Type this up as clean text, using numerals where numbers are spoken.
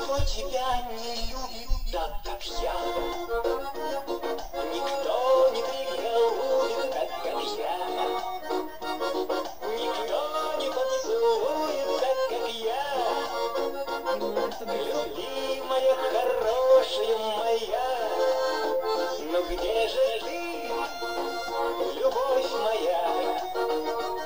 Никто тебя не любит так, как я. Никто не приготовит так, как я. Никто не поцелует так, как я. Любимая, хорошая моя, но где же ты, любовь моя?